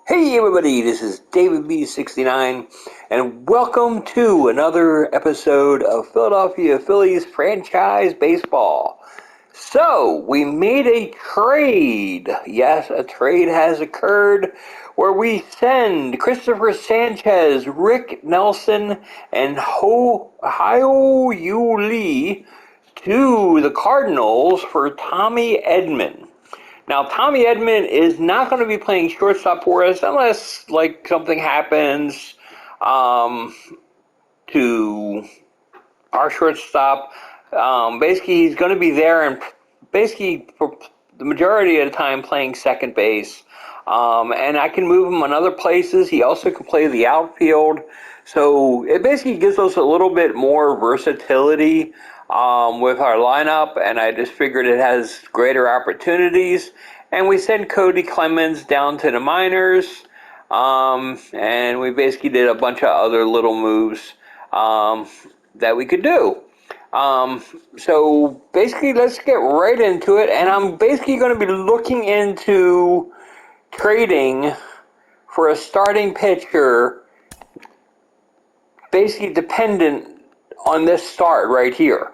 Hey everybody, this is David B69, and welcome to another episode of Philadelphia Phillies franchise baseball. So, we made a trade. Yes, a trade has occurred where we send Christopher Sanchez, Rick Nelson, and Hyo-Yu Lee to the Cardinals for Tommy Edman. Now, Tommy Edman is not going to be playing shortstop for us unless, like, something happens to our shortstop. Basically, he's going to be there and basically for the majority of the time playing second base. And I can move him on other places. He also can play the outfield. So it basically gives us a little bit more versatility with our lineup, and I just figured it has greater opportunities. And we sent Cody Clemens down to the minors, and we basically did a bunch of other little moves that we could do. So basically, let's get right into it, and I'm basically going to be looking into trading for a starting pitcher, basically dependent on this start right here.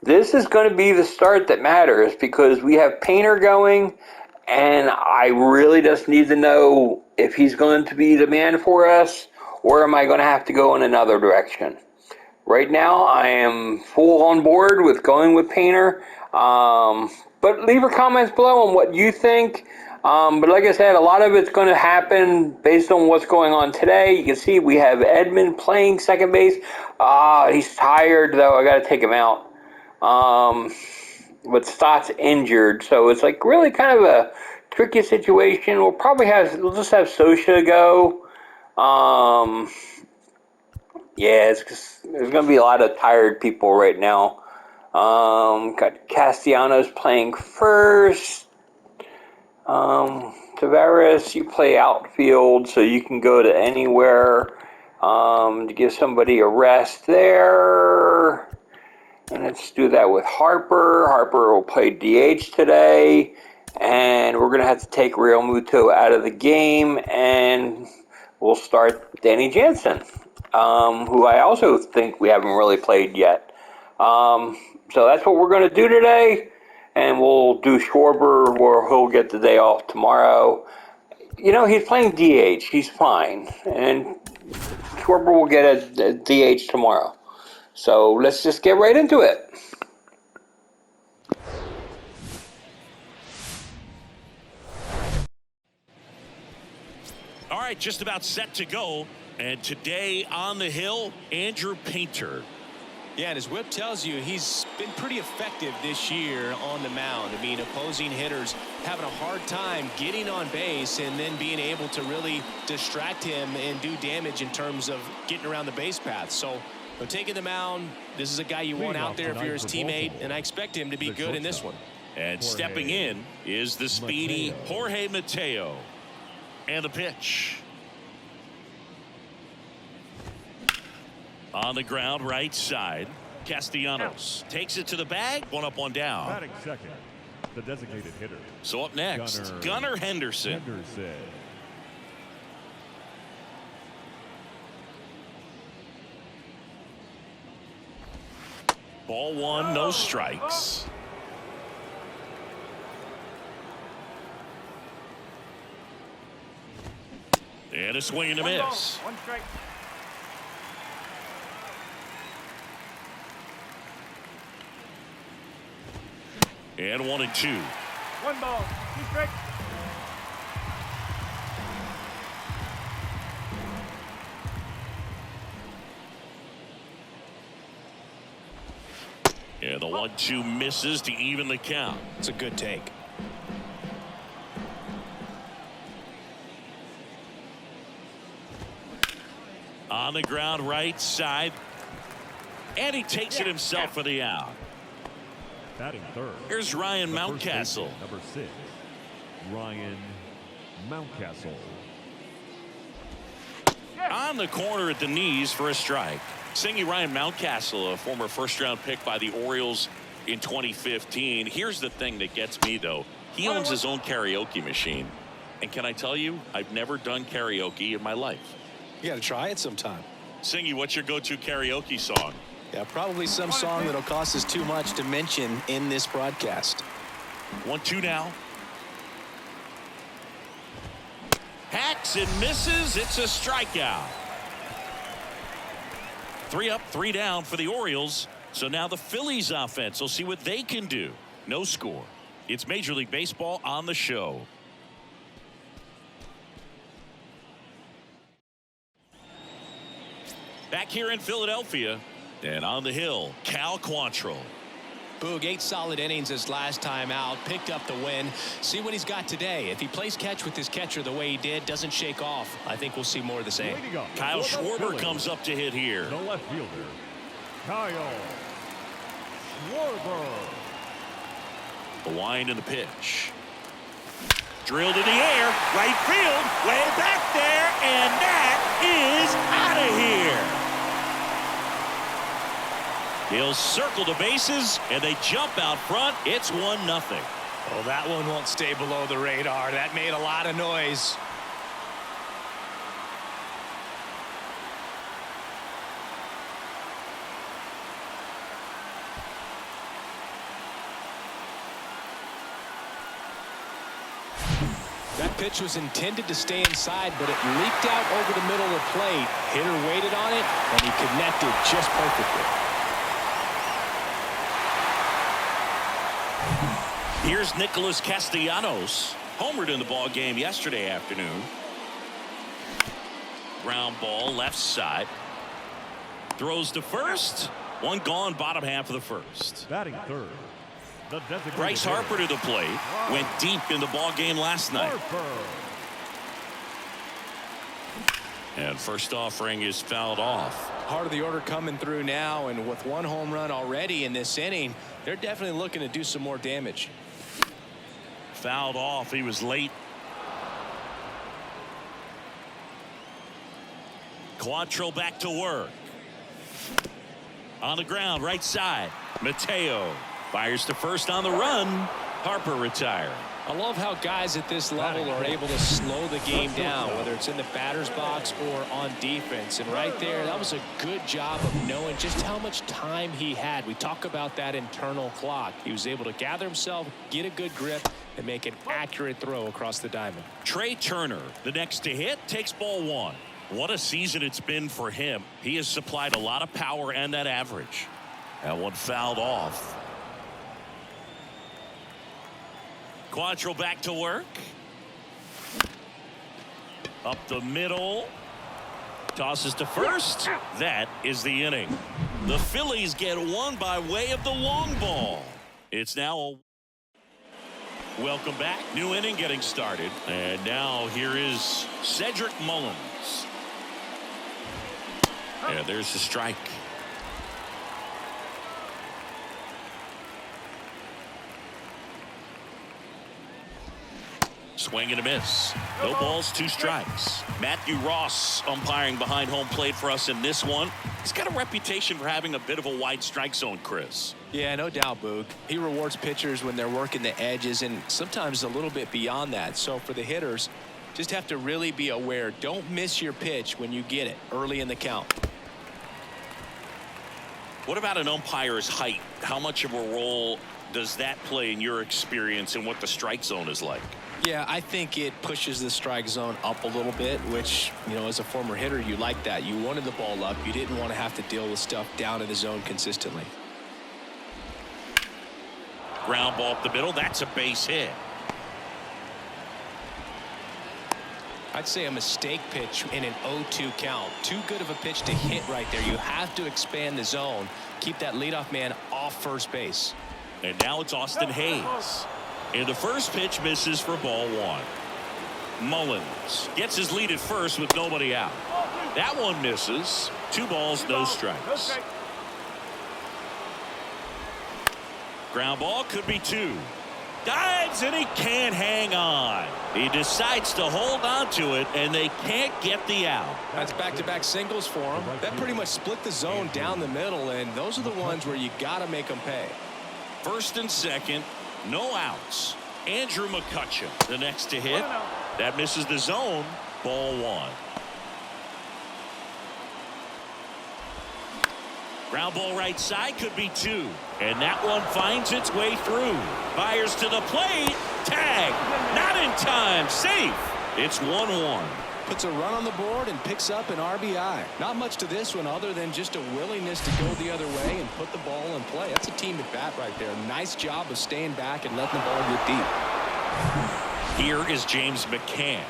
This is going to be the start that matters because we have Painter going, and I really just need to know if he's going to be the man for us, or am I going to have to go in another direction. Right now, I am full on board with going with Painter, but leave your comments below on what you think. But like I said, a lot of it's going to happen based on what's going on today. You can see we have Edman playing second base. He's tired, though. I got to take him out. But Stott's injured, so it's like really kind of a tricky situation. We'll just have Sosha go. There's going to be a lot of tired people right now. Got Castellanos playing first. Tavares, you play outfield, so you can go to anywhere to give somebody a rest there. And let's do that with Harper. Harper will play DH today. And we're going to have to take Real Muto out of the game. And we'll start Danny Jansen, who I also think we haven't really played yet. So that's what we're going to do today. And we'll do Schwarber, where he'll get the day off tomorrow. You know, he's playing DH. He's fine. And Schwarber will get a DH tomorrow. So let's just get right into it. All right, just about set to go. And today on the hill, Andrew Painter. Yeah, and his whip tells you he's been pretty effective this year on the mound. I mean, opposing hitters having a hard time getting on base and then being able to really distract him and do damage in terms of getting around the base path. So, taking the mound, this is a guy you want out there if you're his teammate, and I expect him to be good in this one. And stepping in is the speedy Jorge Mateo. And the pitch. On the ground, right side. Castellanos takes it to the bag. One up, one down. Batting second, the designated hitter. So up next, Gunnar Henderson. Ball one, no strikes. And a swing and a miss. One strike. And 1-2. One ball, two strikes. And the 1-2 misses to even the count. It's a good take. On the ground, right side. And he takes it himself for the out. Batting third. Here's Ryan The first Mountcastle. baseman, number 6, Ryan Mountcastle. On the corner at the knees for a strike. Singing Ryan Mountcastle, a former first-round pick by the Orioles in 2015. Here's the thing that gets me, though. He owns his own karaoke machine. And can I tell you, I've never done karaoke in my life. You got to try it sometime. Singy, what's your go-to karaoke song? Yeah, probably some song that'll cost us too much to mention in this broadcast. 1-2 now. Hacks and misses. It's a strikeout. 3 up, 3 down for the Orioles. So now the Phillies offense will see what they can do. No score. It's Major League Baseball on the show. Back here in Philadelphia and on the hill, Cal Quantrill. Boog, 8 solid innings his last time out, picked up the win. See what he's got today. If he plays catch with his catcher the way he did, doesn't shake off, I think we'll see more of the same. Kyle Schwarber comes up to hit here. The left fielder, Kyle Schwarber. The wind and the pitch. Drilled in the air, right field, way back there, and that is out of here. He'll circle the bases, and they jump out front. It's 1-0. Well, that one won't stay below the radar. That made a lot of noise. That pitch was intended to stay inside, but it leaked out over the middle of the plate. Hitter waited on it, and he connected just perfectly. Here's Nicholas Castellanos. Homered in the ball game yesterday afternoon. Ground ball left side. Throws to first. One gone, bottom half of the first. Batting third, the designated Bryce Harper to the plate. Went deep in the ball game last night. And first offering is fouled off. Part of the order coming through now, and with 1 home run already in this inning, they're definitely looking to do some more damage. Fouled off. He was late. Quantrill back to work. On the ground, right side. Mateo fires to first on the run. Harper retired. I love how guys at this level are able to slow the game down, whether it's in the batter's box or on defense. And right there, that was a good job of knowing just how much time he had. We talk about that internal clock. He was able to gather himself, get a good grip, and make an accurate throw across the diamond. Trey Turner, the next to hit, takes ball 1. What a season it's been for him. He has supplied a lot of power and that average. That one fouled off. Quantrill back to work. Up the middle. Tosses to first. That is the inning. The Phillies get one by way of the long ball. It's now a welcome back. New inning getting started. And now here is Cedric Mullins. And there's the strike. Swing and a miss. No balls, 2 strikes. Matthew Ross umpiring behind home plate for us in this one. He's got a reputation for having a bit of a wide strike zone, Chris. Yeah, no doubt, Boog. He rewards pitchers when they're working the edges and sometimes a little bit beyond that. So for the hitters, just have to really be aware. Don't miss your pitch when you get it early in the count. What about an umpire's height? How much of a role does that play in your experience and what the strike zone is like? Yeah, I think it pushes the strike zone up a little bit, which, you know, as a former hitter, you like that. You wanted the ball up. You didn't want to have to deal with stuff down in the zone consistently. Ground ball up the middle. That's a base hit. I'd say a mistake pitch in an 0-2 count. Too good of a pitch to hit right there. You have to expand the zone. Keep that leadoff man off first base. And now it's Austin Hayes. And the first pitch misses for ball 1. Mullins gets his lead at first with nobody out. That one misses. 2 balls, no strikes. Ground ball could be 2. Dives and he can't hang on. He decides to hold on to it and they can't get the out. That's back-to-back singles for him. That pretty much split the zone down the middle, and those are the ones where you got to make them pay. First and second, no outs. Andrew McCutcheon, the next to hit. That misses the zone. Ball one. Ground ball right side, could be two. And that one finds its way through. Fires to the plate. Tag. Not in time. Safe. It's 1-1. Puts a run on the board and picks up an RBI. Not much to this one other than just a willingness to go the other way and put the ball in play. That's a team at bat right there. Nice job of staying back and letting the ball get deep. Here is James McCann.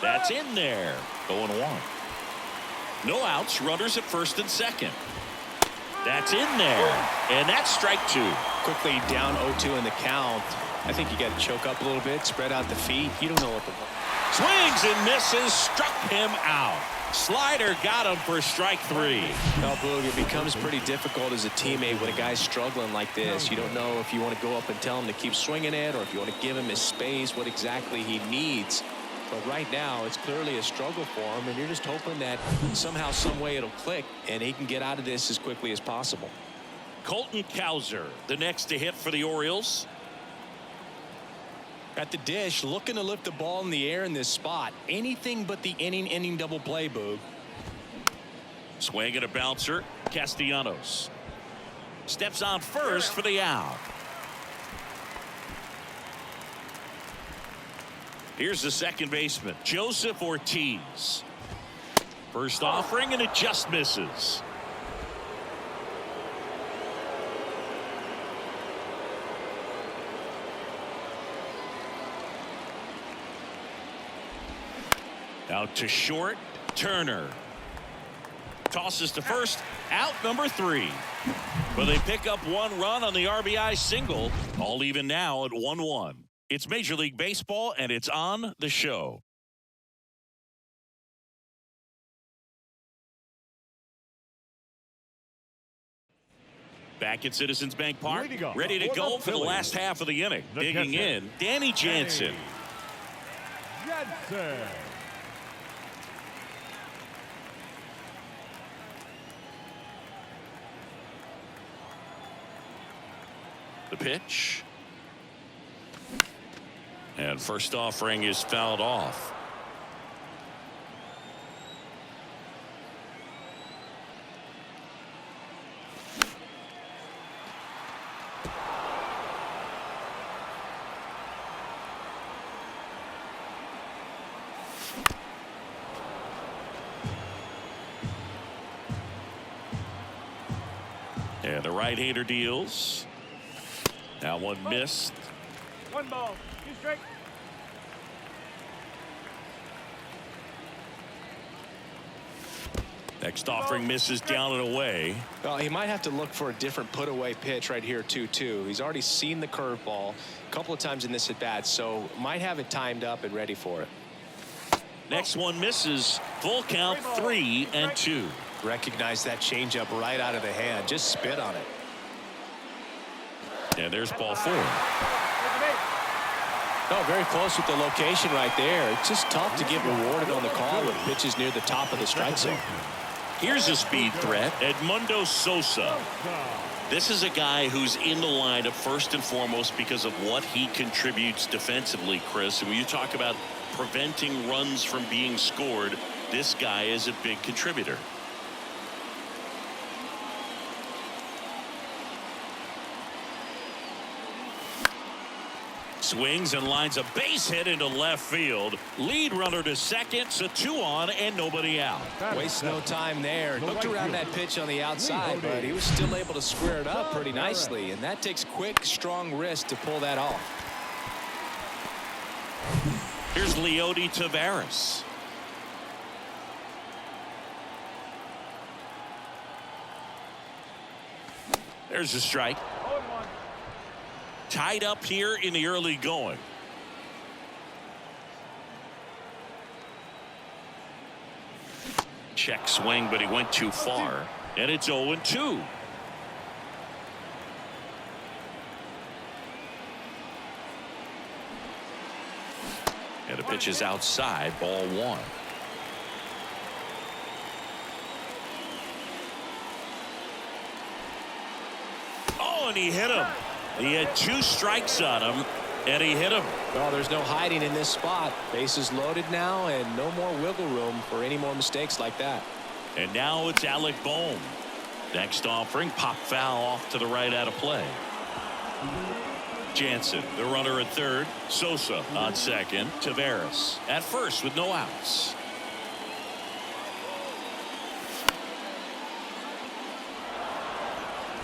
That's in there. 0-1. No outs. Runners at first and second. That's in there. And that's strike two. Quickly down 0-2 in the count. I think you got to choke up a little bit, spread out the feet. You don't know what the ball. Swings and misses. Struck him out. Slider got him for strike three. Well, Boog, it becomes pretty difficult as a teammate when a guy's struggling like this. You don't know if you want to go up and tell him to keep swinging it or if you want to give him his space, what exactly he needs. But right now, it's clearly a struggle for him, and you're just hoping that somehow, some way it'll click, and he can get out of this as quickly as possible. Colton Cowser, the next to hit for the Orioles. At the dish, looking to lift the ball in the air in this spot. Anything but the inning double play, Boog. Swing and a bouncer. Castellanos steps on first for the out. Here's the second baseman, Joseph Ortiz. First offering, and it just misses. Out to short, Turner. Tosses to first, out number 3. But they pick up one run on the RBI single. All even now at 1-1. It's Major League Baseball, and it's on the show. Back at Citizens Bank Park, ready to go for the last half of the inning. Digging in, Danny Jansen. The pitch. And first offering is fouled off. And the right-hander deals. Now one missed. 1 ball, 2 strikes. Next offering misses down and away. Well, he might have to look for a different put-away pitch right here, too. He's already seen the curveball a couple of times in this at-bat, so might have it timed up and ready for it. Next one misses. Full count, 3-2. Recognize that changeup right out of the hand. Just spit on it. And there's ball 4. Oh, very close with the location right there. It's just tough to get rewarded on the call when pitches near the top of the strike zone. Here's a speed threat, Edmundo Sosa. This is a guy who's in the lineup first and foremost because of what he contributes defensively, Chris. And when you talk about preventing runs from being scored, this guy is a big contributor. Swings and lines a base hit into left field. Lead runner to second, so 2 on and nobody out. Wastes no time there. Looked around that pitch on the outside, but he was still able to square it up pretty nicely, and that takes quick, strong wrist to pull that off. Here's Leody Taveras. There's a strike. Tied up here in the early going. Check swing, but he went too far. And it's 0-2. And the pitch is outside, ball 1. Oh, and he hit him. He had 2 strikes on him, and he hit him. Well, there's no hiding in this spot. Bases loaded now, and no more wiggle room for any more mistakes like that. And now it's Alec Bohm. Next offering, pop foul off to the right out of play. Jansen, the runner at third. Sosa on second. Taveras at first with no outs.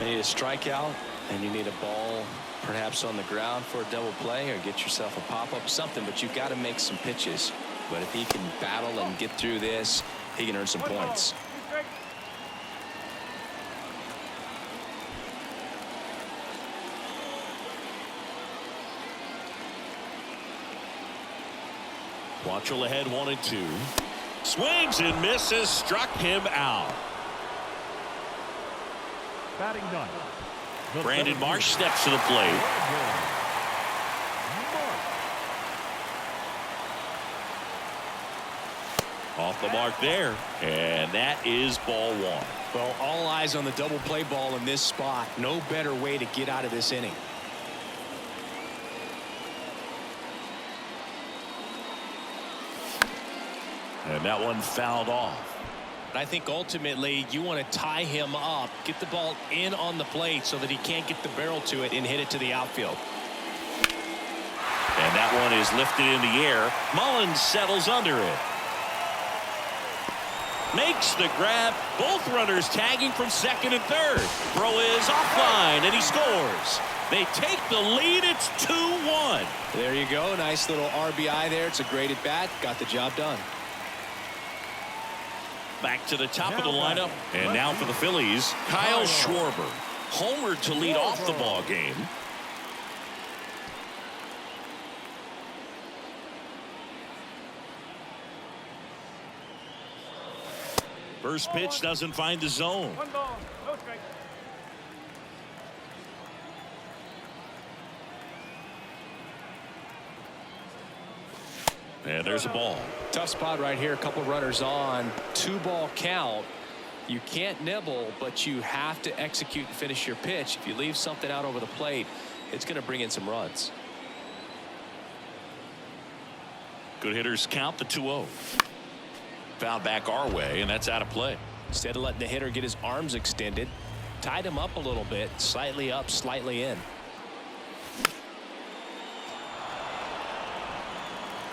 You need a strikeout, and you need a ball perhaps on the ground for a double play, or get yourself a pop-up, something, but you've got to make some pitches. But if he can battle and get through this, he can earn some points. Quantrill ahead 1-2. Swings and misses. Struck him out. Batting done. Brandon Marsh steps to the plate. Off the mark there, and that is ball 1. Well, all eyes on the double play ball in this spot. No better way to get out of this inning. And that one fouled off. I think ultimately you want to tie him up, get the ball in on the plate so that he can't get the barrel to it and hit it to the outfield. And that one is lifted in the air. Mullins settles under it. Makes the grab. Both runners tagging from second and third. Throw is offline, and he scores. They take the lead. It's 2-1. There you go. Nice little RBI there. It's a great at bat. Got the job done. Back to the top of the lineup. And now for the Phillies, Kyle Schwarber. Homered to lead off the ball game. First pitch doesn't find the zone. 1 ball, no strike. And there's a ball. Tough spot right here. A couple runners on. 2-ball count. You can't nibble, but you have to execute and finish your pitch. If you leave something out over the plate, it's going to bring in some runs. Good hitters count the 2-0. Foul back our way, and that's out of play. Instead of letting the hitter get his arms extended, tied him up a little bit, slightly up, slightly in.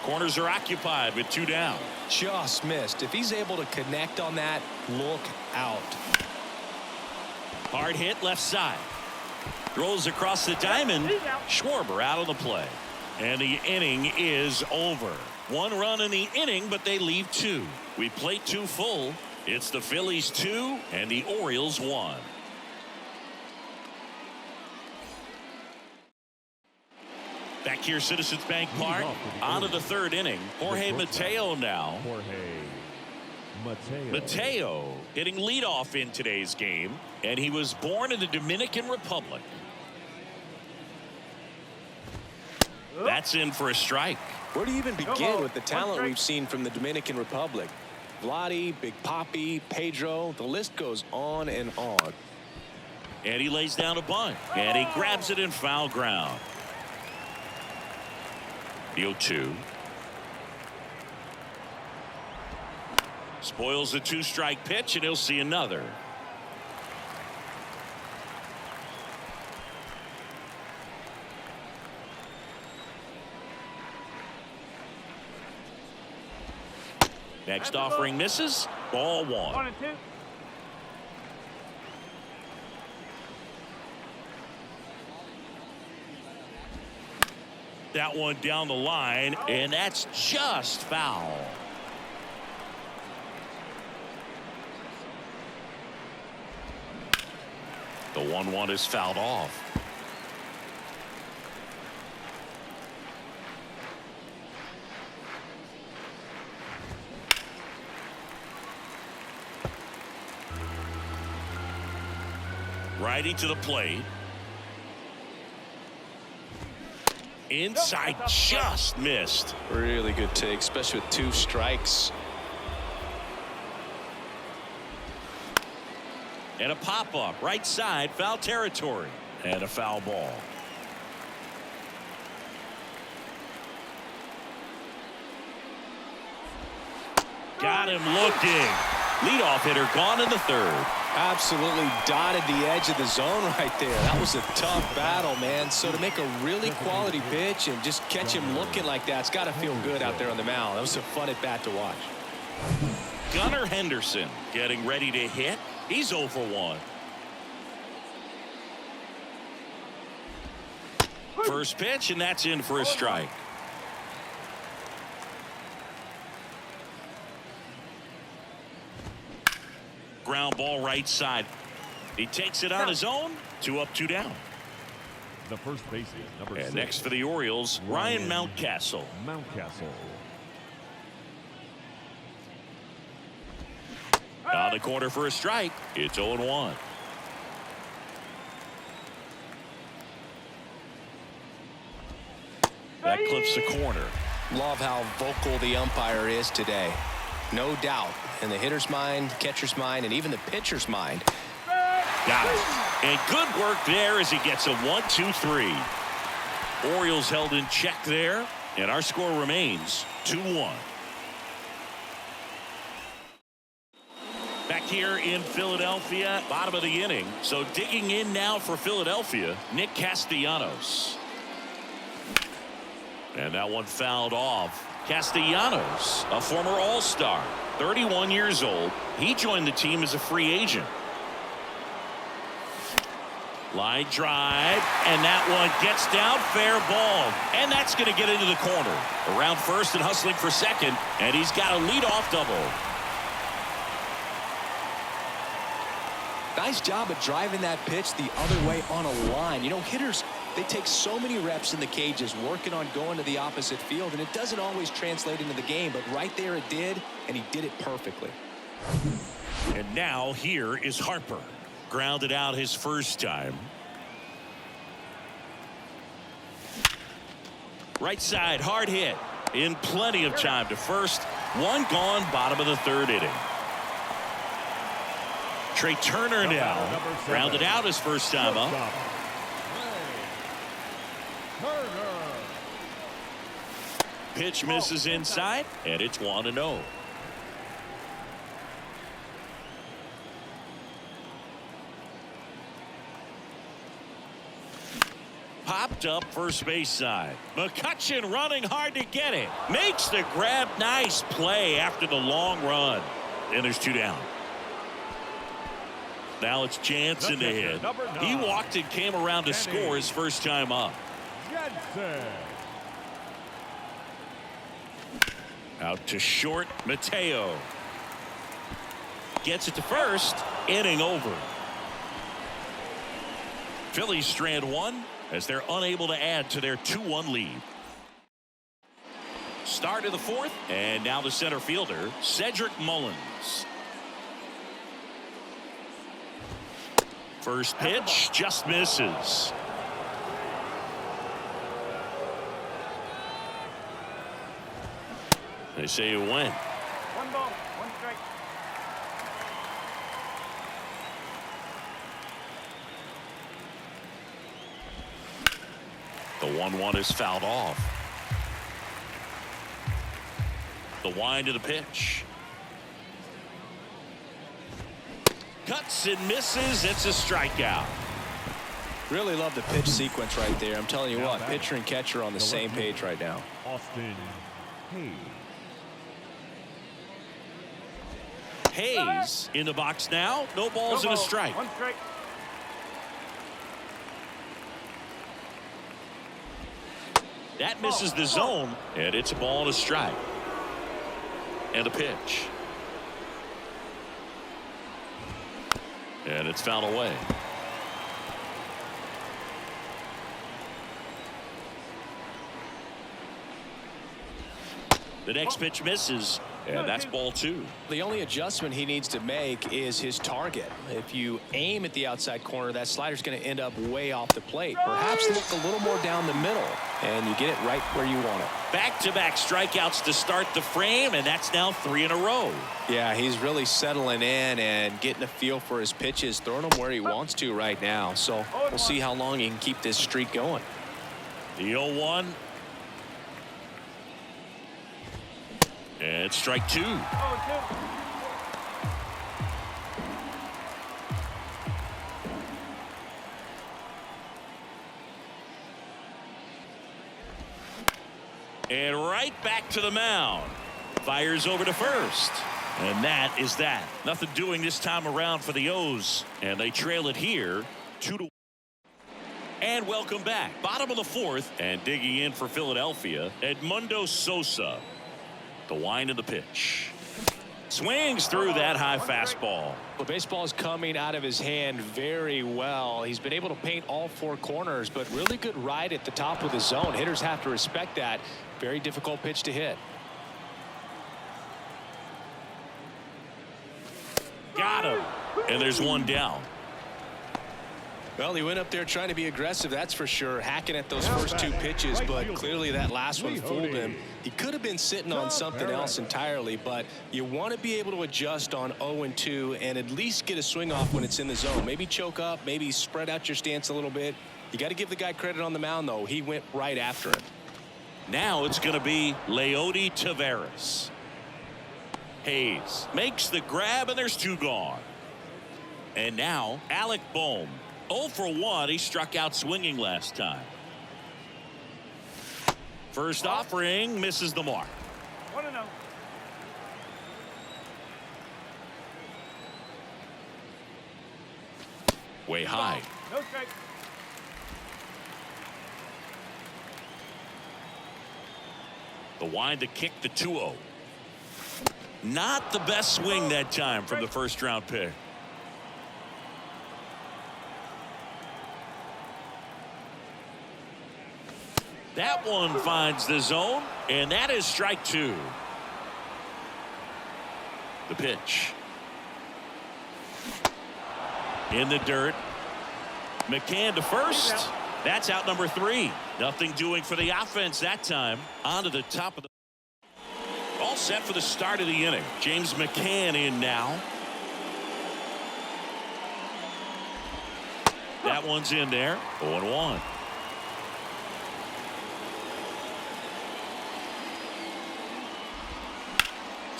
Corners are occupied with 2 down. Just missed. If he's able to connect on that, look out. Hard hit left side. Rolls across the diamond. Schwarber out on the play. And the inning is over. 1 run in the inning, but they leave 2. We play 2 full. It's the Phillies 2 and the Orioles 1. Back here, Citizens Bank Park. On to the 3rd inning. Jorge Mateo now. Mateo hitting leadoff in today's game, and he was born in the Dominican Republic. That's in for a strike. Where do you even begin with the talent we've seen from the Dominican Republic? Vladdy, Big Papi, Pedro, the list goes on and on. And he lays down a bunt, and he grabs it in foul ground. The 0-2. Spoils the 2-strike pitch, and he'll see another. Next offering misses. Ball 1. 1-2. That one down the line, and that's just foul. The 1-1 is fouled off. Righty to the plate. Inside, just missed. Really good take, especially with 2 strikes. And a pop-up right side, foul territory. And a foul ball. Got him looking. Leadoff hitter gone in the third. Absolutely dotted the edge of the zone right there. That was a tough battle, man. So to make a really quality pitch and just catch him looking like that, it's got to feel good out there on the mound. That was a fun at bat to watch. Gunnar Henderson getting ready to hit. He's 0 for 1. First pitch, and that's in for a strike. Ground ball right side. He takes it on his own. 2 up, 2 down. The first baseman, number 6. And next for the Orioles, Ryan Mountcastle. Mountcastle. On the corner for a strike. It's 0-1. That clips the corner. Love how vocal the umpire is today. No doubt in the hitter's mind, catcher's mind, and even the pitcher's mind. Got it. And good work there as he gets a 1-2-3. Orioles held in check there, and our score remains 2-1. Back here in Philadelphia, bottom of the inning. So digging in now for Philadelphia, Nick Castellanos. And that one fouled off. Castellanos, a former All-Star, 31 years old. He joined the team as a free agent. Line drive, and that one gets down, fair ball. And that's going to get into the corner. Around first and hustling for second, and he's got a leadoff double. Nice job of driving that pitch the other way on a line. You know, hitters, they take so many reps in the cages working on going to the opposite field, and it doesn't always translate into the game, but right there it did, and he did it perfectly. And now here is Harper. Grounded out his first time. Right side, hard hit. In plenty of time to first. One gone, bottom of the third inning. Trey Turner now grounded out his first time up. Pitch misses inside, and it's 1-0. Popped up first base side. McCutchen running hard to get it. Makes the grab. Nice play after the long run. And there's 2 down. Now it's Jansen to hit. He walked and came around to score his first time up. Out to short, Mateo. Gets it to first. Inning over. Phillies strand 1 as they're unable to add to their 2-1 lead. Start of the 4th, and now the center fielder, Cedric Mullins. First pitch just misses. They say it went. 1 ball, 1 strike. The 1-1 is fouled off. The wind of the pitch. Cuts and misses. It's a strikeout. Really love the pitch sequence right there. I'm telling you what, pitcher and catcher on the same page right now. Austin Hayes. Hayes in the box now. No balls and a strike. 1 strike. That misses the zone, and it's a ball and a strike. And a pitch. And it's fouled away. The next pitch misses. And that's ball 2. The only adjustment he needs to make is his target. If you aim at the outside corner, that slider's going to end up way off the plate. Perhaps look a little more down the middle, and you get it right where you want it. Back-to-back strikeouts to start the frame, and that's now 3 in a row. Yeah, he's really settling in and getting a feel for his pitches, throwing them where he wants to right now. So we'll see how long he can keep this streak going. The 0-1. And strike 2. And right back to the mound. Fires over to first. And that is that. Nothing doing this time around for the O's. And they trail it here 2-1. And welcome back. Bottom of the 4th. And digging in for Philadelphia, Edmundo Sosa. The wind of the pitch. Swings through that high fastball. The baseball is coming out of his hand very well. He's been able to paint all 4 corners, but really good ride at the top of the zone. Hitters have to respect that. Very difficult pitch to hit. Got him. And there's 1 down. Well, he went up there trying to be aggressive, that's for sure, hacking at those first 2 pitches, but clearly that last one fooled him. He could have been sitting on something else entirely, but you want to be able to adjust on 0-2 and at least get a swing off when it's in the zone. Maybe choke up, maybe spread out your stance a little bit. You got to give the guy credit on the mound, though. He went right after it. Now it's going to be Leody Taveras. Hayes makes the grab, and there's 2 gone. And now Alec Bohm. 0 for 1. He struck out swinging last time. First offering misses the mark. 1-0. Way high. No strike. The wind to kick the 2-0. Not the best swing that time from the first round pick. That one finds the zone, and that is strike 2. The pitch. In the dirt. McCann to first. That's out number 3. Nothing doing for the offense that time. On to the top of the. All set for the start of the inning. James McCann in now. That one's in there. 0-1.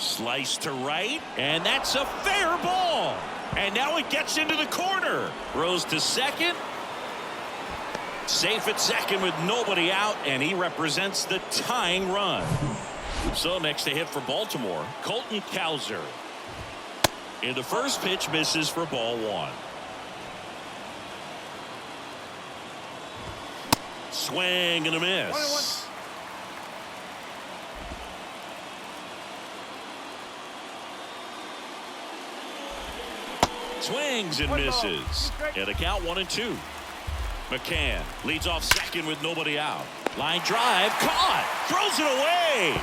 Slice to right, and that's a fair ball. And now it gets into the corner. Throws to second. Safe at second with nobody out, and he represents the tying run. So next to hit for Baltimore, Colton Cowser. In the first pitch, misses for ball 1. Swing and a miss. Swings and misses. And a count 1-2. McCann leads off second with nobody out. Line drive, caught, throws it away.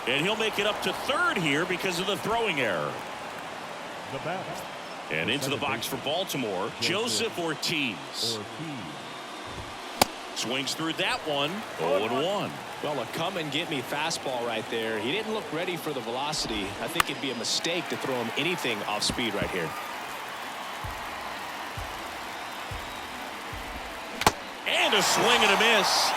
And he'll make it up to third here because of the throwing error. The batter. And into the box for Baltimore, Joseph Ortiz. Swings through that one. 0-1. Well, a come and get me fastball right there. He didn't look ready for the velocity. I think it'd be a mistake to throw him anything off speed right here. And a swing and a miss.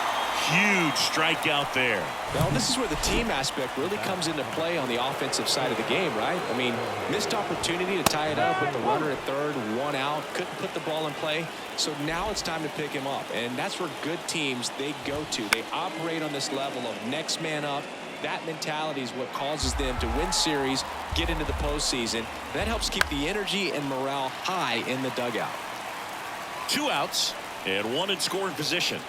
Huge strikeout there. Well, this is where the team aspect really comes into play on the offensive side of the game, right? I mean, missed opportunity to tie it up with the runner at third, 1 out, couldn't put the ball in play. So now it's time to pick him up, and that's where good teams, they go to. They operate on this level of next man up. That mentality is what causes them to win series, get into the postseason. That helps keep the energy and morale high in the dugout. 2 outs and 1 in scoring position.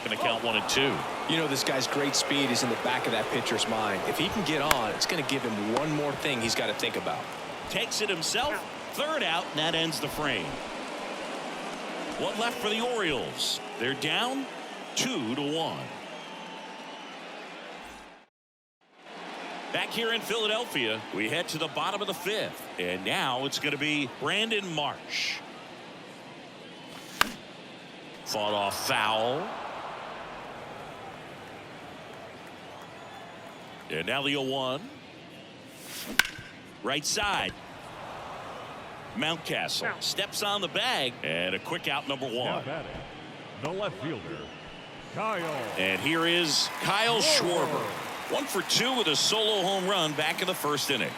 Going to count 1-2. You know, this guy's great speed is in the back of that pitcher's mind. If he can get on, it's going to give him one more thing he's got to think about. Takes it himself. 3rd out, and that ends the frame. What left for the Orioles? They're down 2-1. Back here in Philadelphia, we head to the bottom of the 5th. And now it's going to be Brandon Marsh. Fought off foul. And now the 0-1. Right side. Mountcastle steps on the bag. And a quick out, number 1. Now batting, the left fielder, Kyle. And here is Kyle Schwarber. 1 for 2 with a solo home run back in the 1st inning.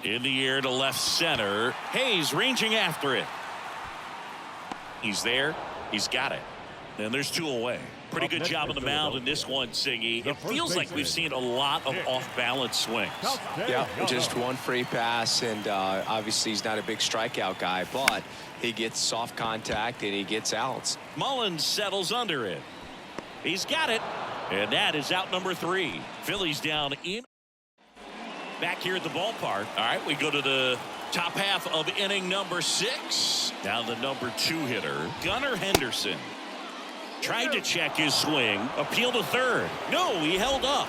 In the air to left center. Hayes ranging after it. He's there. He's got it. And there's 2 away. Pretty good job on the mound in this one, Siggy. It feels like we've seen a lot of off-balance swings. Yeah, just one free pass, and obviously he's not a big strikeout guy, but he gets soft contact and he gets outs. Mullins settles under it. He's got it. And that is out number 3. Phillies down in. Back here at the ballpark. All right, we go to the top half of inning number 6. Now the number 2 hitter, Gunnar Henderson. Tried to check his swing. Appeal to third. No, he held up.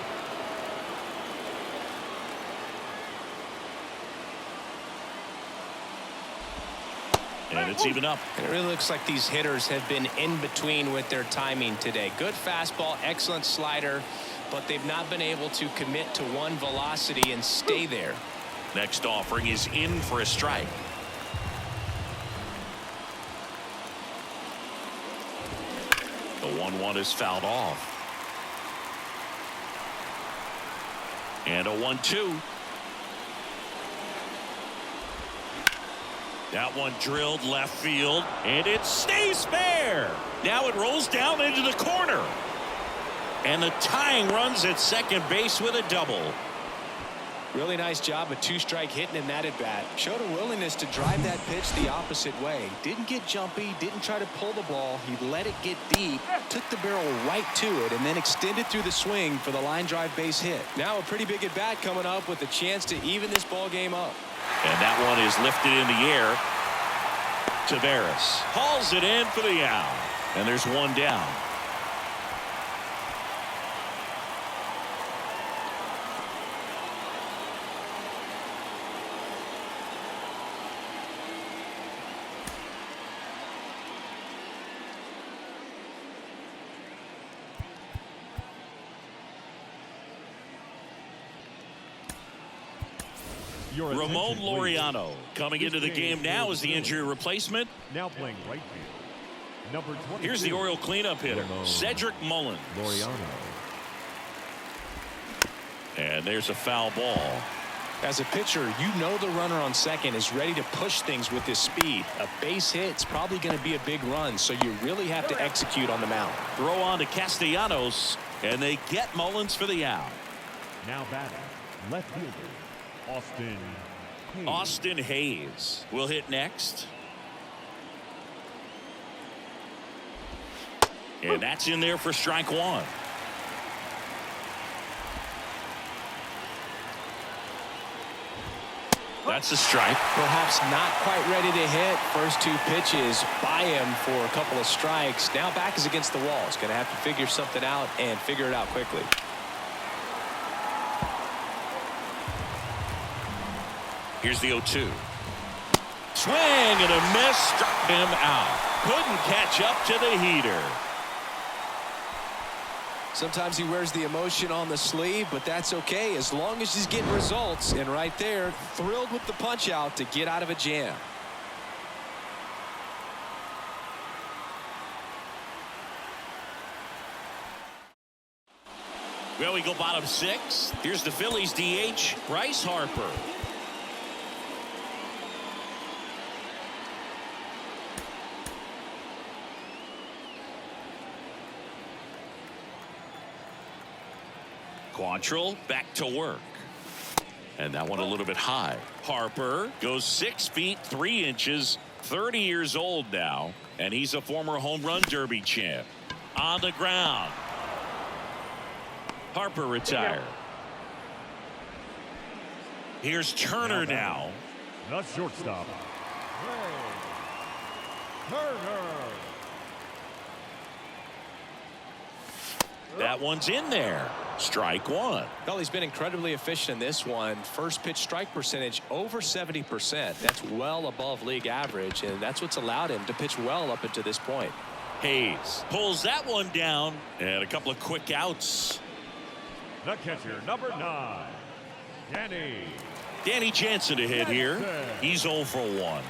And it's even up. And it really looks like these hitters have been in between with their timing today. Good fastball, excellent slider, but they've not been able to commit to one velocity and stay there. Next offering is in for a strike. The 1-1 is fouled off. And a 1-2. That one drilled left field, and it stays fair. Now it rolls down into the corner. And the tying runs at second base with a double. Really nice job, a 2-strike hitting in that at bat. Showed a willingness to drive that pitch the opposite way. Didn't get jumpy, didn't try to pull the ball. He let it get deep, took the barrel right to it, and then extended through the swing for the line drive base hit. Now a pretty big at bat coming up with a chance to even this ball game up. And that one is lifted in the air. Tavares hauls it in for the out. And there's 1 down. Ramon Laureano coming into the game now as the injury replacement. Now playing right field, number 22. Here's the Oriole cleanup hitter, Cedric Mullins. Laureano. And there's a foul ball. As a pitcher, you know the runner on second is ready to push things with his speed. A base hit's probably going to be a big run, so you really have to execute on the mound. Throw on to Castellanos, and they get Mullins for the out. Now batting, left fielder, Austin Hayes. Austin Hayes will hit next. And that's in there for strike 1. That's a strike. Perhaps not quite ready to hit. First 2 pitches by him for a couple of strikes. Now back is against the wall. He's going to have to figure something out and figure it out quickly. Here's the 0-2. Swing and a miss. Struck him out. Couldn't catch up to the heater. Sometimes he wears the emotion on the sleeve, but that's okay as long as he's getting results. And right there, thrilled with the punch out to get out of a jam. Well, we go bottom 6. Here's the Phillies DH, Bryce Harper. Quantrill back to work. And that one a little bit high. Harper goes 6 feet 3 inches, 30 years old now, and he's a former home run derby champ. On the ground. Harper retired. Here's Turner now. The shortstop, Turner. That one's in there. Strike one. Well, he's been incredibly efficient in this one. First pitch strike percentage over 70%. That's well above league average, and that's what's allowed him to pitch well up until this point. Hayes pulls that one down, and a couple of quick outs. The catcher, number 9, Danny Jansen to hit here. He's 0 for 1.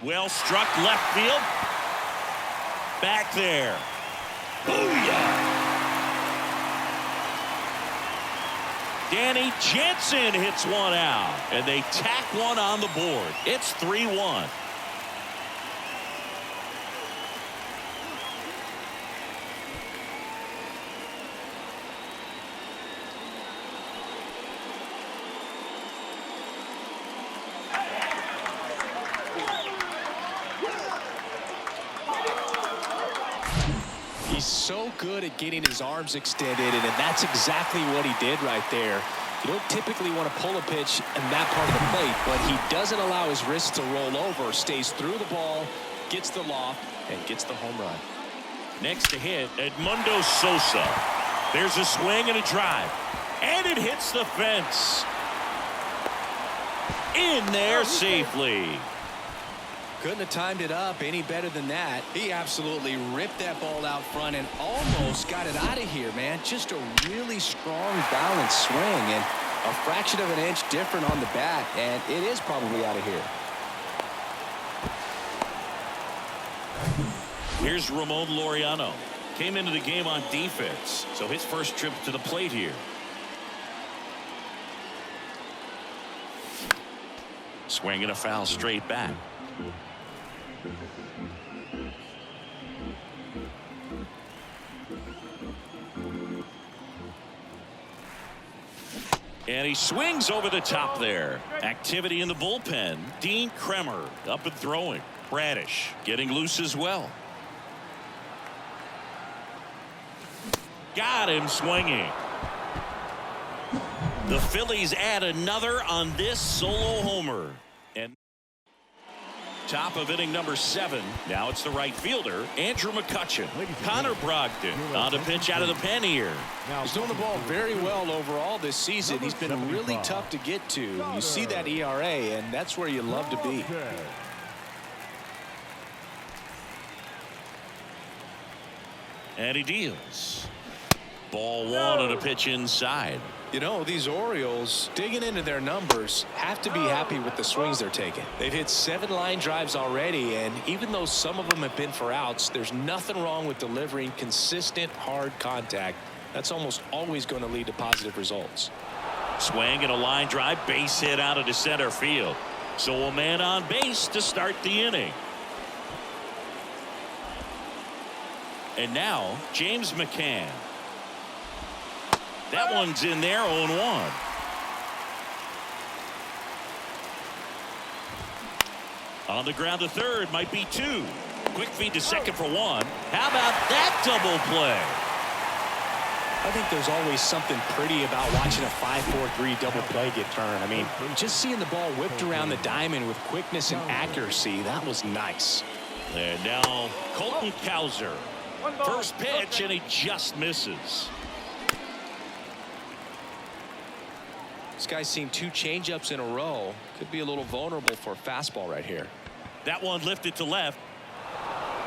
Well struck left field. Back there. Booyah! Danny Jansen hits one out, and they tack one on the board. It's 3-1. He's so good at getting his arms extended, and that's exactly what he did right there. You don't typically want to pull a pitch in that part of the plate, but he doesn't allow his wrist to roll over, stays through the ball, gets the loft, and gets the home run. Next to hit, Edmundo Sosa. There's a swing and a drive, and it hits the fence. In there safely. Couldn't have timed it up any better than that. He absolutely ripped that ball out front and almost got it out of here, man. Just a really strong, balanced swing, and a fraction of an inch different on the bat, and it is probably out of here. Here's Ramon Laureano. Came into the game on defense, so his first trip to the plate here. Swing and a foul straight back. And he swings over the top there. Activity in the bullpen. Dean Kremer up and throwing. Bradish getting loose as well. Got him swinging. The Phillies add another on this solo homer. And top of inning number 7. Now it's the right fielder, Andrew McCutchen. Connor Brogdon on a pitch out of the pen here. He's doing the ball very well overall this season. He's been really tough to get to. You see that ERA, and that's where you love to be. And he deals. Ball 1 on a pitch inside. You know, these Orioles, digging into their numbers, have to be happy with the swings they're taking. They've hit 7 line drives already, and even though some of them have been for outs, there's nothing wrong with delivering consistent, hard contact. That's almost always going to lead to positive results. Swing and a line drive, base hit out into center field. So a man on base to start the inning. And now, James McCann. That one's in there, 0-1. On the ground to third, might be 2. Quick feed to second for 1. How about that double play? I think there's always something pretty about watching a 5-4-3 double play get turned. I mean, just seeing the ball whipped around the diamond with quickness and accuracy, that was nice. And now Colton Cowser. First pitch, and he just misses. This guy's seen 2 changeups in a row. Could be a little vulnerable for a fastball right here. That one lifted to left.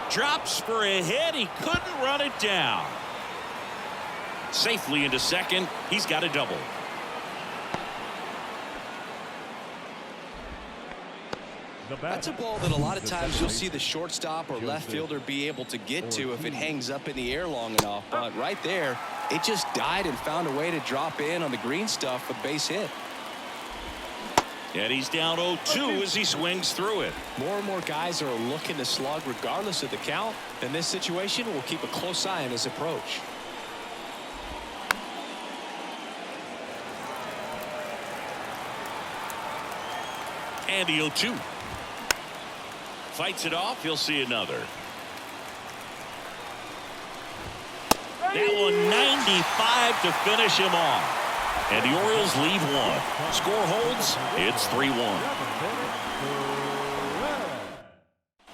Drops for a hit. He couldn't run it down. Safely into second. He's got a double. That's a ball that a lot of times you'll see the shortstop or left fielder be able to get to if it hangs up in the air long enough. But right there, it just died and found a way to drop in on the green stuff with base hit. And he's down 0-2 as he swings through it. More and more guys are looking to slug regardless of the count. In this situation, we'll keep a close eye on his approach. And the 0-2. Fights it off. He'll see another. That one 95 to finish him off. And the Orioles lead one. Score holds. It's 3-1.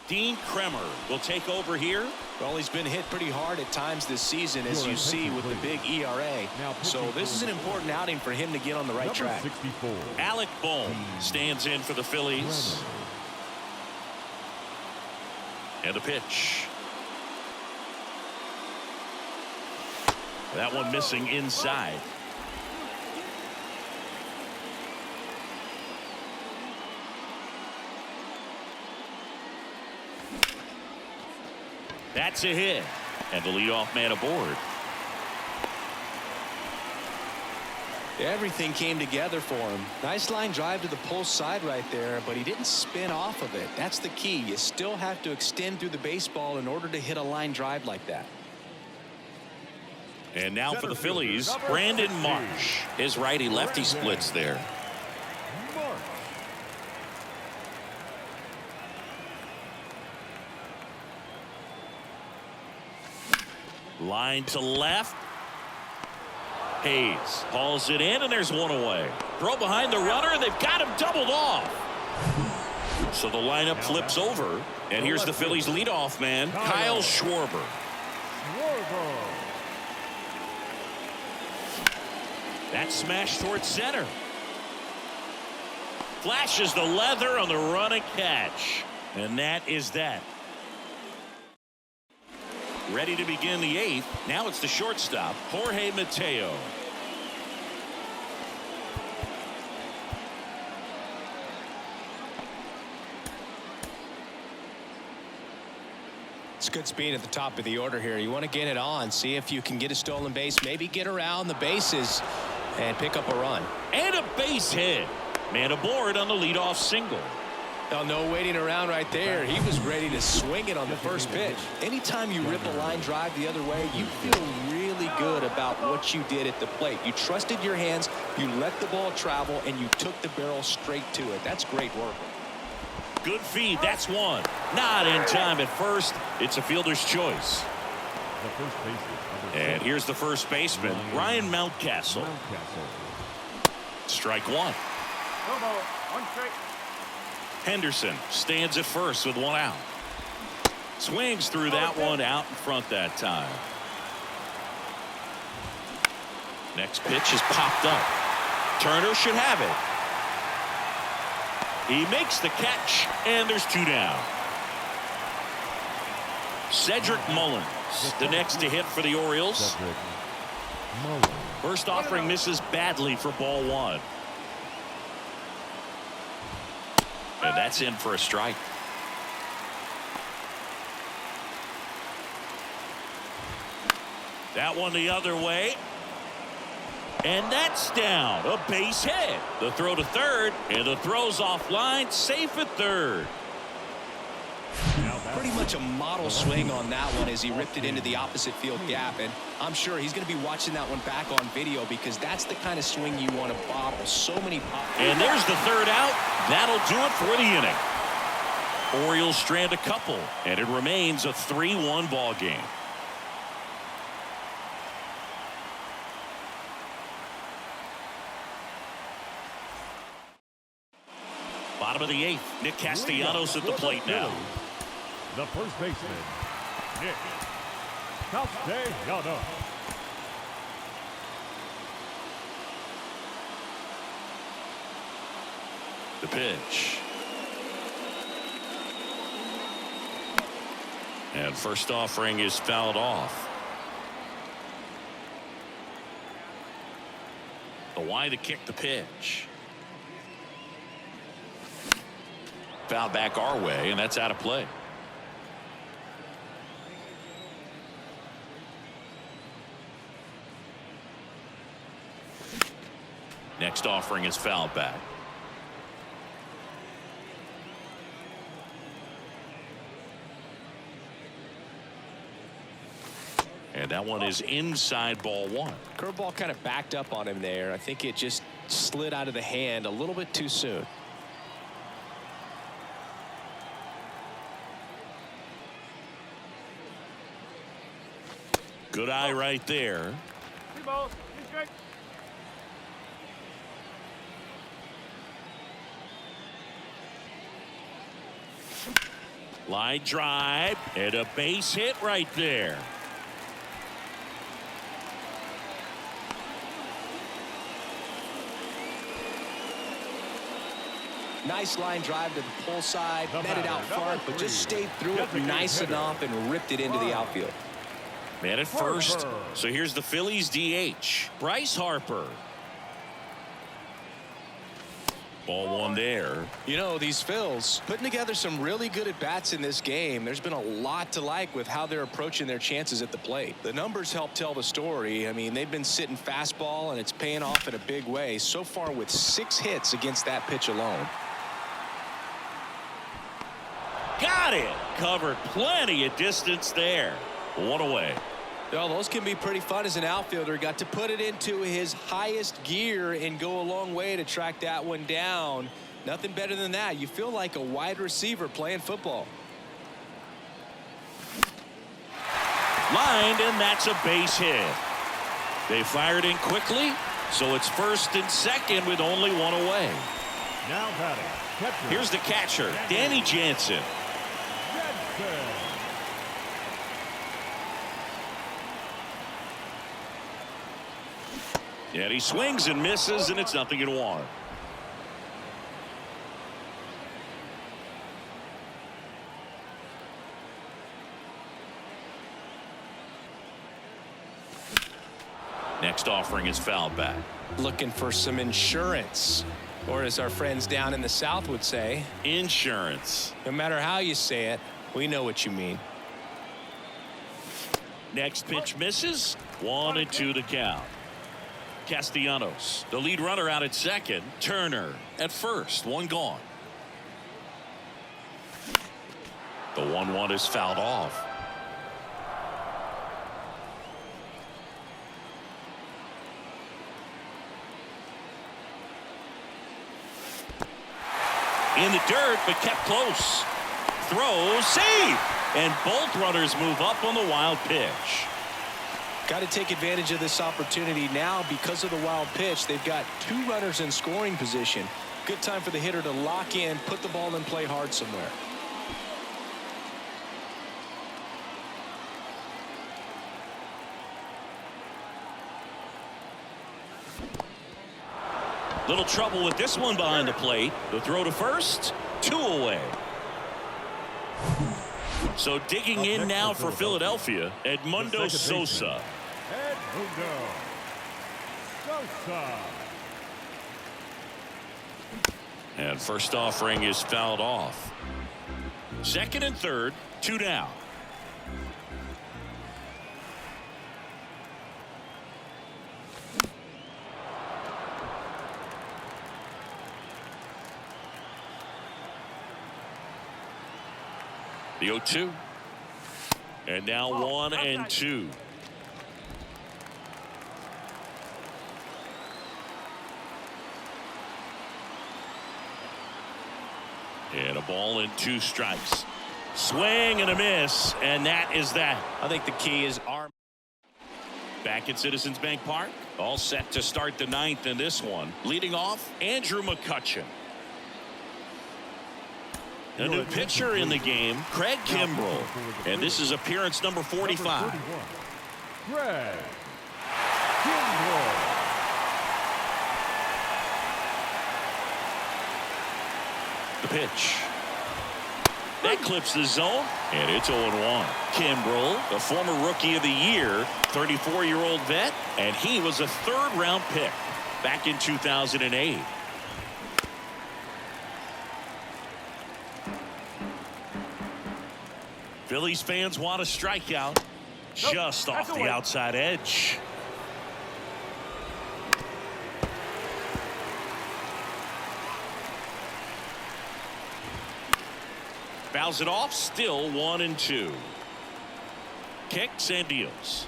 Dean Kremer will take over here. Well, he's been hit pretty hard at times this season, as you see with the big ERA. So this is an important outing for him to get on the right track. Alec Bohm stands in for the Phillies. And the pitch. That one missing inside. That's a hit. And the leadoff man aboard. Everything came together for him. Nice line drive to the pull side right there, but he didn't spin off of it. That's the key. You still have to extend through the baseball in order to hit a line drive like that. And now for the Phillies, Brandon Marsh. His righty-lefty splits there. Line to left. Hayes hauls it in, and there's one away. Throw behind the runner, and they've got him doubled off. So the lineup flips over, and here's the Phillies leadoff man, Kyle Schwarber. That smash towards center. Flashes the leather on the run and catch. And that is that. Ready to begin the eighth. Now it's the shortstop, Jorge Mateo. It's good speed at the top of the order here. You want to get it on, see if you can get a stolen base, maybe get around the bases and pick up a run. And a base hit. Man aboard on the leadoff single. Oh, no waiting around right there. He was ready to swing it on the first pitch. Anytime you rip a line drive the other way, you feel really good about what you did at the plate. You trusted your hands, you let the ball travel, and you took the barrel straight to it. That's great work. Good feed. That's one. Not in time at first. It's a fielder's choice. And here's the first baseman, Ryan Mountcastle. Strike one. Henderson stands at first with one out. Swings through that one out in front that time. Next pitch is popped up. Turner should have it. He makes the catch, and there's two down. Cedric Mullins, the next to hit for the Orioles. First offering misses badly for ball one. And that's in for a strike. That one the other way. And that's down. A base hit. The throw to third. And the throw's offline. Safe at third. Pretty much a model swing on that one as he ripped it into the opposite field gap. And I'm sure he's going to be watching that one back on video because that's the kind of swing you want to bottle. So many pop. And there's the third out. That'll do it for the inning. Orioles strand a couple, and it remains a 3-1 ball game. Bottom of the eighth. Nick Castellanos at the plate now. The first baseman, Nick Castellanos. The pitch. And first offering is fouled off. The Y to kick the pitch. Foul back our way, and that's out of play. Next offering is fouled back. And that one is inside ball one. Curveball kind of backed up on him there. I think it just slid out of the hand a little bit too soon. Good eye right there. Line drive and a base hit right there. Nice line drive to the pull side, met it out front, but just stayed through it nice enough and ripped it into the outfield. Man at first. So here's the Phillies DH, Bryce Harper. Ball one there. You know, these Phils putting together some really good at-bats in this game. There's been a lot to like with how they're approaching their chances at the plate. The numbers help tell the story. I mean, they've been sitting fastball, and it's paying off in a big way. So far with 6 hits against that pitch alone. Got it. Covered plenty of distance there. One away. Well, those can be pretty fun as an outfielder. Got to put it into his highest gear and go a long way to track that one down. Nothing better than that. You feel like a wide receiver playing football. Lined, and that's a base hit. They fired in quickly, so it's first and second with only one away. Now batting. Catcher. Here's the catcher, Danny Jansen. And he swings and misses, and it's 0-1. Next offering is fouled back. Looking for some insurance, or as our friends down in the South would say, Insurance. no matter how you say it, we know what you mean. Next pitch misses. 1-2 to count. Castellanos, the lead runner, out at second. Turner at first. One gone. The 1-1 is fouled off. In the dirt, but kept close. Throw, save, and both runners move up on the wild pitch. Got to take advantage of this opportunity now because of the wild pitch. They've got 2 runners in scoring position. Good time for the hitter to lock in, put the ball in play hard somewhere. Little trouble with this one behind the plate. The throw to first, 2 away. So digging in now for Philadelphia, Edmundo Sosa. Edmundo Sosa. And first offering is fouled off. Second and third, 2 down. The 0-2. And now 1-2. And a ball and 2 strikes. Swing and a miss, and that is that. I think the key is arm. Back at Citizens Bank Park, all set to start the 9th in this one. Leading off, Andrew McCutchen. A new pitcher in the game, Craig Kimbrell. And this is appearance number 45. Craig Kimbrell. The pitch. That clips the zone, and it's 0-1. Kimbrell, the former Rookie of the Year, 34-year-old vet, and he was a 3rd-round pick back in 2008. Phillies fans want a strikeout just off the outside edge. Fouls it off, still 1-2. Kicks and deals.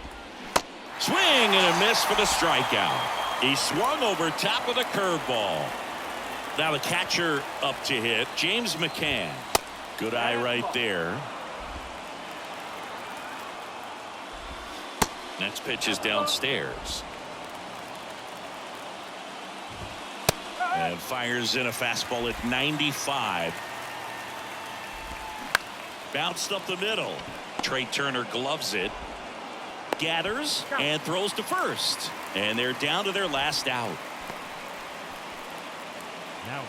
Swing and a miss for the strikeout. He swung over top of the curveball. Now the catcher up to hit, James McCann. Good eye right there. Next pitch is downstairs. And fires in a fastball at 95. Bounced up the middle. Trey Turner gloves it. Gathers and throws to first. And they're down to their last out.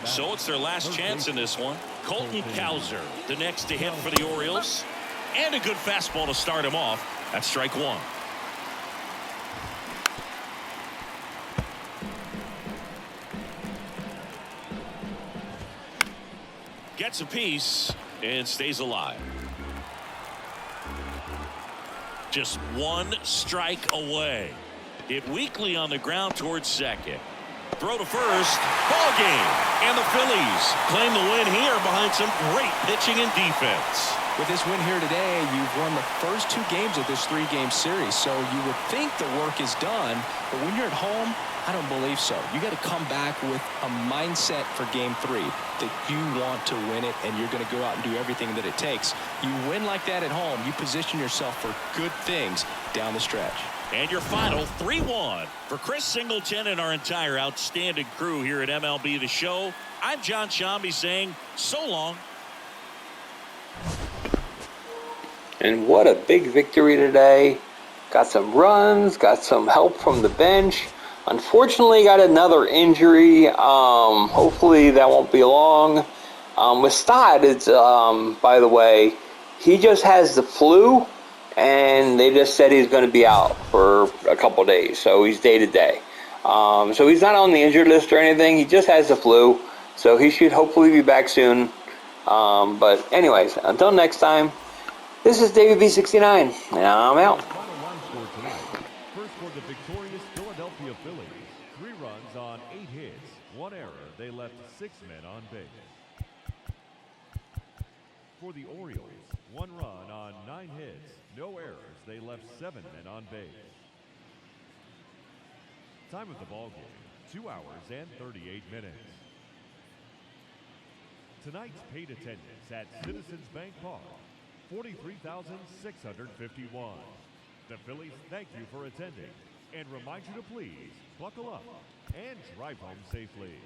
So it's their last chance in this one. Colton Cowser, the next to hit for the Orioles. And a good fastball to start him off. That's strike one. Gets a piece and stays alive. Just one strike away. Hit weakly on the ground towards second. Throw to first. Ball game. And the Phillies claim the win here behind some great pitching and defense. With this win here today, you've won the first 2 games of this 3-game series, so you would think the work is done, but when you're at home, I don't believe so. You got to come back with a mindset for Game 3 that you want to win it, and you're going to go out and do everything that it takes. You win like that at home, you position yourself for good things down the stretch. And your final 3-1 for Chris Singleton and our entire outstanding crew here at MLB The Show. I'm John Shambi saying so long. And what a big victory today. Got some runs, got some help from the bench. Unfortunately, got another injury. Hopefully that won't be long. With Stott, it's, by the way, he just has the flu, and they just said he's going to be out for a couple days. So he's day to day. So he's not on the injured list or anything. He just has the flu. So he should hopefully be back soon. But anyways, until next time, this is David B69, and I'm out. Final line score tonight. First for the victorious Philadelphia Phillies. 3 runs on 8 hits, 1 error. They left 6 men on base. For the Orioles, 1 run on 9 hits, no errors. They left 7 men on base. Time of the ball game, 2 hours and 38 minutes. Tonight's paid attendance at Citizens Bank Park, 43,651. The Phillies thank you for attending and remind you to please buckle up and drive home safely.